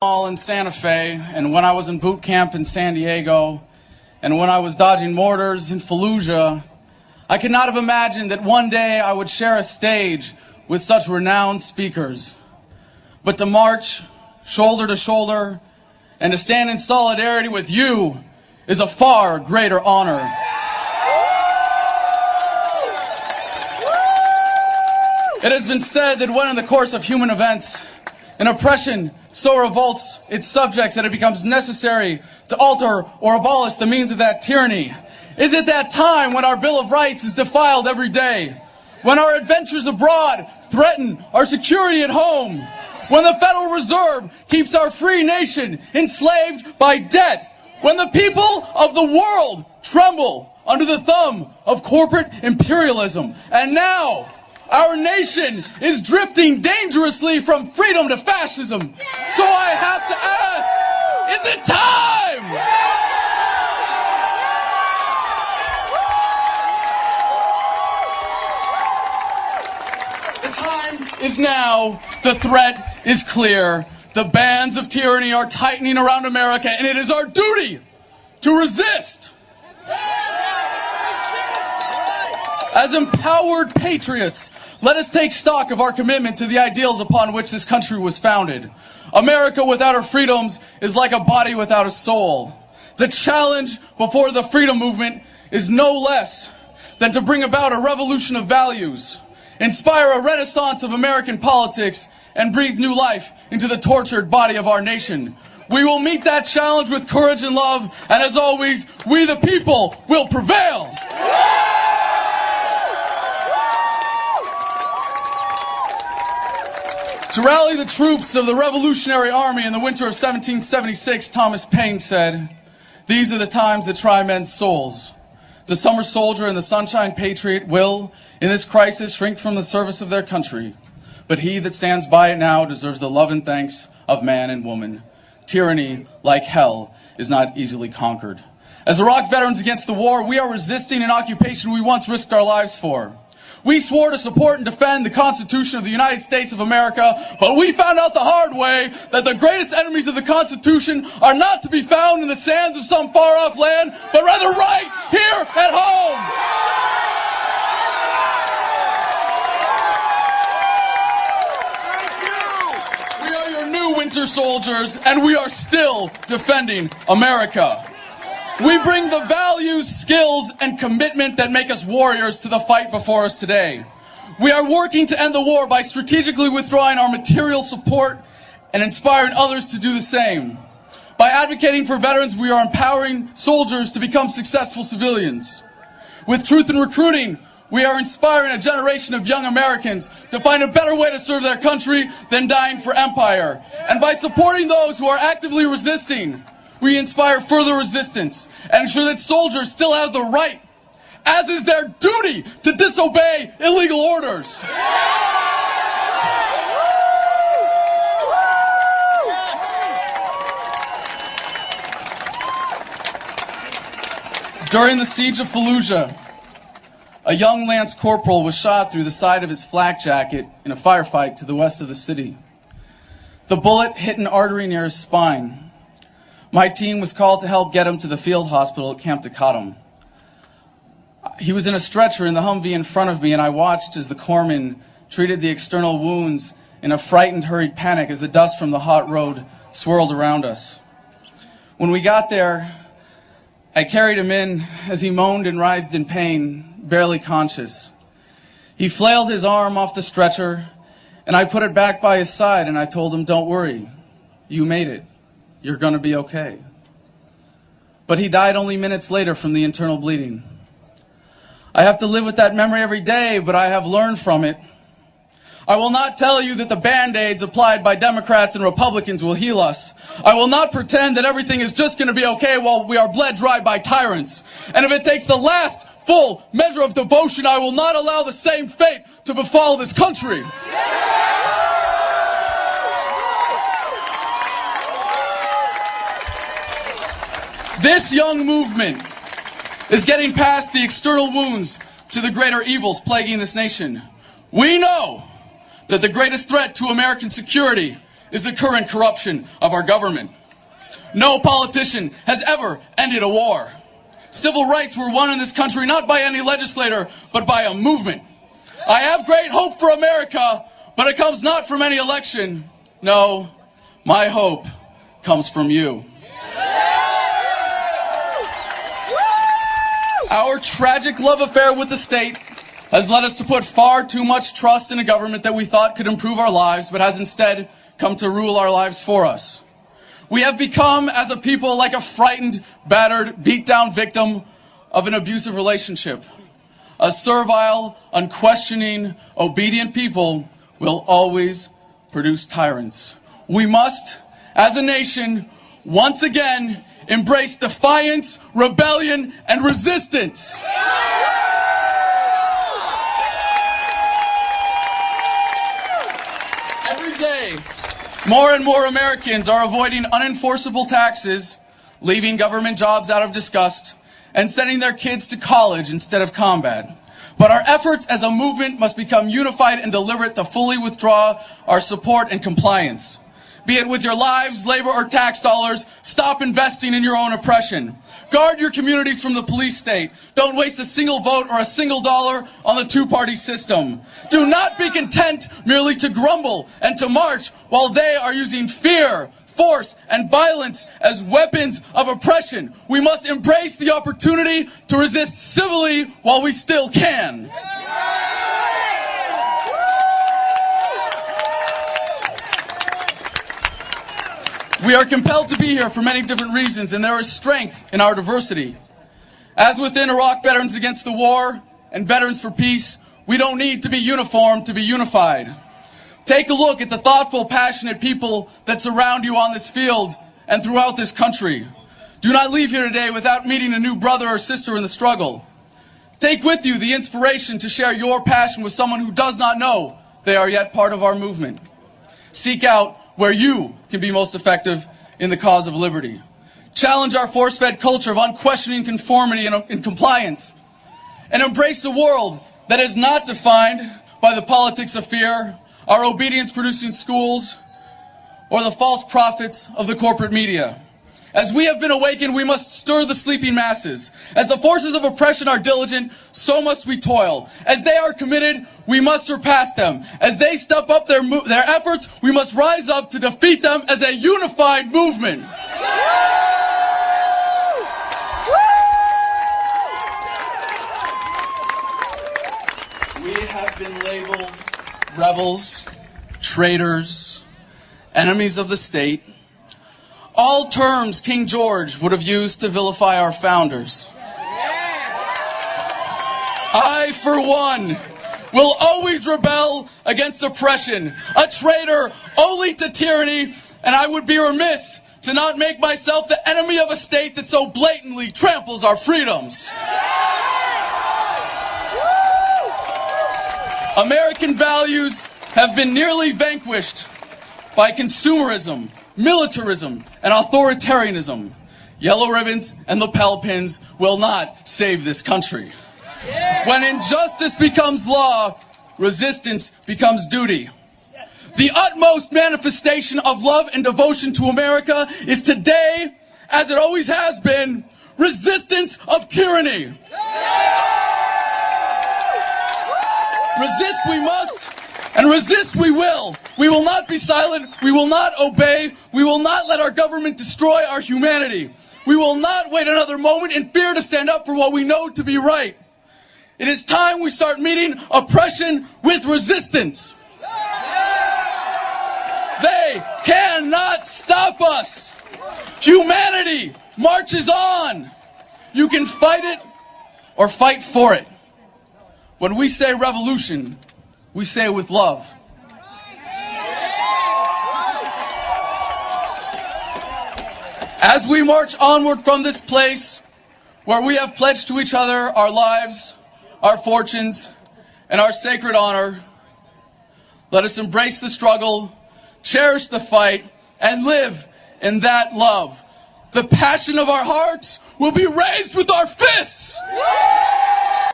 Mall in Santa Fe, and when I was in boot camp in San Diego, and when I was dodging mortars in Fallujah, I could not have imagined that one day I would share a stage with such renowned speakers. But to march shoulder to shoulder and to stand in solidarity with you is a far greater honor. It has been said that when in the course of human events, an oppression so revolts its subjects that it becomes necessary to alter or abolish the means of that tyranny. Is it that time when our Bill of Rights is defiled every day? When our adventures abroad threaten our security at home? When the Federal Reserve keeps our free nation enslaved by debt? When the people of the world tremble under the thumb of corporate imperialism? And now, our nation is drifting dangerously from freedom to fascism. So I have to ask, is it time? The time is now. The threat is clear. The bands of tyranny are tightening around America, and it is our duty to resist. As empowered patriots, let us take stock of our commitment to the ideals upon which this country was founded. America without her freedoms is like a body without a soul. The challenge before the freedom movement is no less than to bring about a revolution of values, inspire a renaissance of American politics, and breathe new life into the tortured body of our nation. We will meet that challenge with courage and love, and as always, we the people will prevail. To rally the troops of the Revolutionary Army in the winter of 1776, Thomas Paine said, "These are the times that try men's souls. The summer soldier and the sunshine patriot will, in this crisis, shrink from the service of their country. But he that stands by it now deserves the love and thanks of man and woman. Tyranny, like hell, is not easily conquered." As Iraq veterans against the war, we are resisting an occupation we once risked our lives for. We swore to support and defend the Constitution of the United States of America, but we found out the hard way that the greatest enemies of the Constitution are not to be found in the sands of some far-off land, but rather right here at home. We are your new winter soldiers, and we are still defending America. We bring the values, skills, and commitment that make us warriors to the fight before us today. We are working to end the war by strategically withdrawing our material support and inspiring others to do the same. By advocating for veterans, we are empowering soldiers to become successful civilians. With Truth in Recruiting, we are inspiring a generation of young Americans to find a better way to serve their country than dying for empire. And by supporting those who are actively resisting, we inspire further resistance and ensure that soldiers still have the right, as is their duty, to disobey illegal orders. During the siege of Fallujah, a young lance corporal was shot through the side of his flak jacket in a firefight to the west of the city. The bullet hit an artery near his spine. My team was called to help get him to the field hospital at Camp Decotum. He was in a stretcher in the Humvee in front of me, and I watched as the corpsman treated the external wounds in a frightened, hurried panic as the dust from the hot road swirled around us. When we got there, I carried him in as he moaned and writhed in pain, barely conscious. He flailed his arm off the stretcher, and I put it back by his side, and I told him, "Don't worry, you made it. You're going to be okay." But he died only minutes later from the internal bleeding. I have to live with that memory every day, but I have learned from it. I will not tell you that the Band-Aids applied by Democrats and Republicans will heal us. I will not pretend that everything is just going to be okay while we are bled dry by tyrants. And if it takes the last full measure of devotion, I will not allow the same fate to befall this country. This young movement is getting past the external wounds to the greater evils plaguing this nation. We know that the greatest threat to American security is the current corruption of our government. No politician has ever ended a war. Civil rights were won in this country not by any legislator, but by a movement. I have great hope for America, but it comes not from any election. No, my hope comes from you. Our tragic love affair with the state has led us to put far too much trust in a government that we thought could improve our lives, but has instead come to rule our lives for us. We have become, as a people, like a frightened, battered, beat-down victim of an abusive relationship. A servile, unquestioning, obedient people will always produce tyrants. We must, as a nation, once again, embrace defiance, rebellion, and resistance. Every day, more and more Americans are avoiding unenforceable taxes, leaving government jobs out of disgust, and sending their kids to college instead of combat. But our efforts as a movement must become unified and deliberate to fully withdraw our support and compliance. Be it with your lives, labor, or tax dollars, stop investing in your own oppression. Guard your communities from the police state. Don't waste a single vote or a single dollar on the two-party system. Do not be content merely to grumble and to march while they are using fear, force, and violence as weapons of oppression. We must embrace the opportunity to resist civilly while we still can. We are compelled to be here for many different reasons, and there is strength in our diversity. As within Iraq Veterans Against the War and Veterans for Peace, we don't need to be uniform to be unified. Take a look at the thoughtful, passionate people that surround you on this field and throughout this country. Do not leave here today without meeting a new brother or sister in the struggle. Take with you the inspiration to share your passion with someone who does not know they are yet part of our movement. Seek out where you can be most effective in the cause of liberty. Challenge our force-fed culture of unquestioning conformity and compliance, and embrace a world that is not defined by the politics of fear, our obedience-producing schools, or the false prophets of the corporate media. As we have been awakened, we must stir the sleeping masses. As the forces of oppression are diligent, so must we toil. As they are committed, we must surpass them. As they step up their efforts, we must rise up to defeat them as a unified movement. We have been labeled rebels, traitors, enemies of the state. All terms King George would have used to vilify our founders. I, for one, will always rebel against oppression, a traitor only to tyranny, and I would be remiss to not make myself the enemy of a state that so blatantly tramples our freedoms. American values have been nearly vanquished by consumerism, militarism, and authoritarianism. Yellow ribbons and lapel pins will not save this country. When injustice becomes law, resistance becomes duty. The utmost manifestation of love and devotion to America is today, as it always has been, resistance of tyranny. Resist we must, and resist we will. We will not be silent. We will not obey. We will not let our government destroy our humanity. We will not wait another moment in fear to stand up for what we know to be right. It is time we start meeting oppression with resistance. They cannot stop us. Humanity marches on. You can fight it or fight for it. When we say revolution, we say it with love. As we march onward from this place where we have pledged to each other our lives, our fortunes, and our sacred honor, let us embrace the struggle, cherish the fight, and live in that love. The passion of our hearts will be raised with our fists.